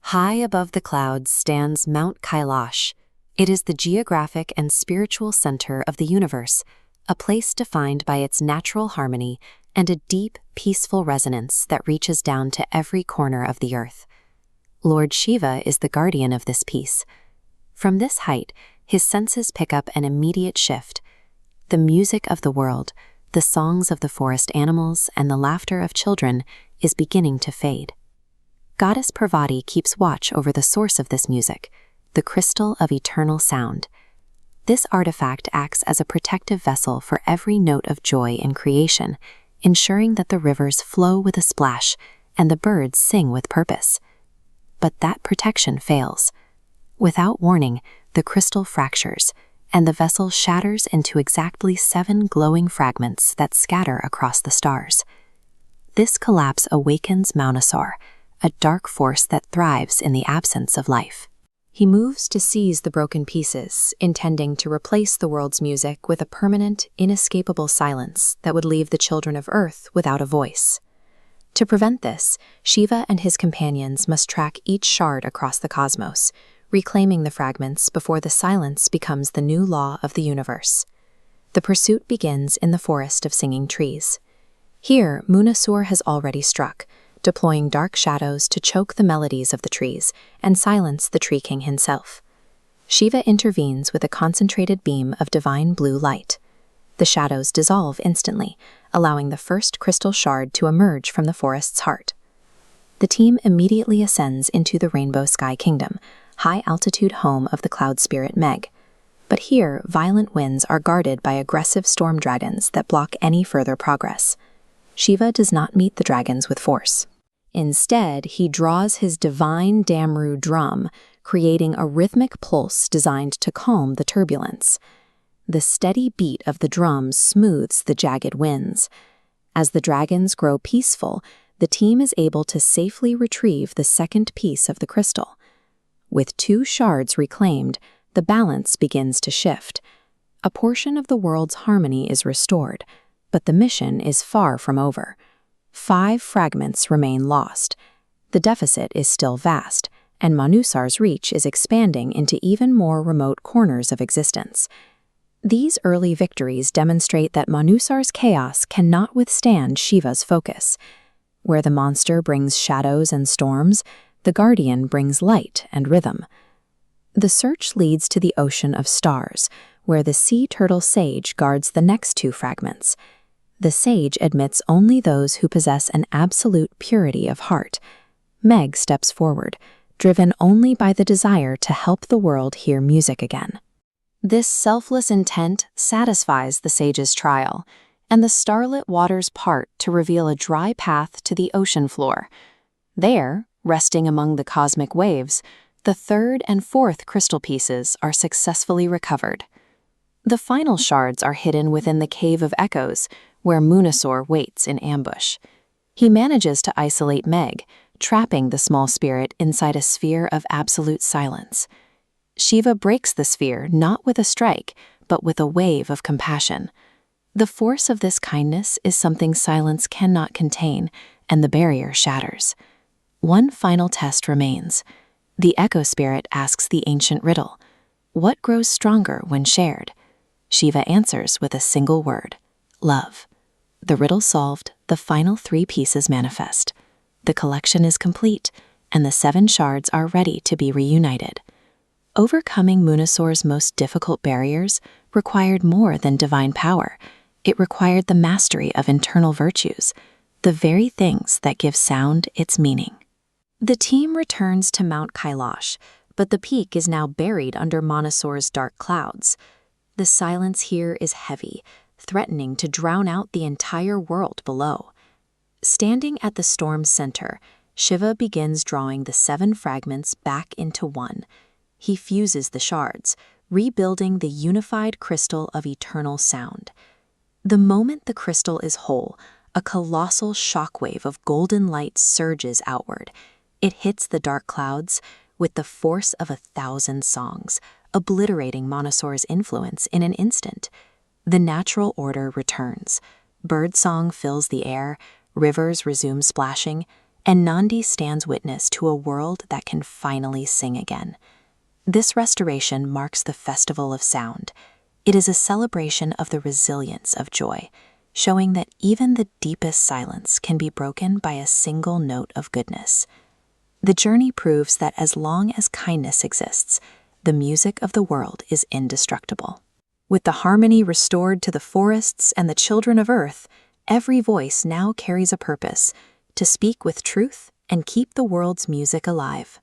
High above the clouds stands Mount Kailash. It is the geographic and spiritual center of the universe, a place defined by its natural harmony and a deep, peaceful resonance that reaches down to every corner of the earth. Lord Shiva is the guardian of this peace. From this height, his senses pick up an immediate shift. The music of the world, the songs of the forest animals, and the laughter of children is beginning to fade. Goddess Parvati keeps watch over the source of this music, the crystal of eternal sound. This artifact acts as a protective vessel for every note of joy in creation, ensuring that the rivers flow with a splash and the birds sing with purpose. But that protection fails. Without warning, the crystal fractures, and the vessel shatters into exactly 7 glowing fragments that scatter across the stars. This collapse awakens Mounasur, a dark force that thrives in the absence of life. He moves to seize the broken pieces, intending to replace the world's music with a permanent, inescapable silence that would leave the children of Earth without a voice. To prevent this, Shiva and his companions must track each shard across the cosmos, reclaiming the fragments before the silence becomes the new law of the universe. The pursuit begins in the forest of singing trees. Here, Mounasur has already struck, deploying dark shadows to choke the melodies of the trees and silence the tree king himself. Shiva intervenes with a concentrated beam of divine blue light. The shadows dissolve instantly, allowing the first crystal shard to emerge from the forest's heart. The team immediately ascends into the Rainbow Sky Kingdom, high-altitude home of the cloud spirit Megh. But here, violent winds are guarded by aggressive storm dragons that block any further progress. Shiva does not meet the dragons with force. Instead, he draws his divine Damru drum, creating a rhythmic pulse designed to calm the turbulence. The steady beat of the drum smooths the jagged winds. As the dragons grow peaceful, the team is able to safely retrieve the second piece of the crystal. With 2 shards reclaimed, the balance begins to shift. A portion of the world's harmony is restored, but the mission is far from over. 5 fragments remain lost. The deficit is still vast, and Maunasur's reach is expanding into even more remote corners of existence. These early victories demonstrate that Maunasur's chaos cannot withstand Shiva's focus. Where the monster brings shadows and storms, the guardian brings light and rhythm. The search leads to the ocean of stars, where the sea turtle sage guards the next 2 fragments. The sage admits only those who possess an absolute purity of heart. Megh steps forward, driven only by the desire to help the world hear music again. This selfless intent satisfies the sage's trial, and the starlit waters part to reveal a dry path to the ocean floor. There, resting among the cosmic waves, the 3rd and 4th crystal pieces are successfully recovered. The final shards are hidden within the Cave of Echoes, where Mounasur waits in ambush. He manages to isolate Megh, trapping the small spirit inside a sphere of absolute silence. Shiva breaks the sphere not with a strike, but with a wave of compassion. The force of this kindness is something silence cannot contain, and the barrier shatters. One final test remains. The echo spirit asks the ancient riddle: what grows stronger when shared? Shiva answers with a single word: love. The riddle solved, the final 3 pieces manifest. The collection is complete, and the 7 shards are ready to be reunited. Overcoming Maunasur's most difficult barriers required more than divine power. It required the mastery of internal virtues, the very things that give sound its meaning. The team returns to Mount Kailash, but the peak is now buried under Maunasur's dark clouds. The silence here is heavy, threatening to drown out the entire world below. Standing at the storm's center, Shiva begins drawing the 7 fragments back into one. He fuses the shards, rebuilding the unified crystal of eternal sound. The moment the crystal is whole, a colossal shockwave of golden light surges outward. It hits the dark clouds with the force of 1,000 songs, obliterating Maunasur's influence in an instant. The natural order returns. Birdsong fills the air, rivers resume splashing, and Nandi stands witness to a world that can finally sing again. This restoration marks the Festival of Sound. It is a celebration of the resilience of joy, showing that even the deepest silence can be broken by a single note of goodness. The journey proves that as long as kindness exists, the music of the world is indestructible. With the harmony restored to the forests and the children of Earth, every voice now carries a purpose: to speak with truth and keep the world's music alive.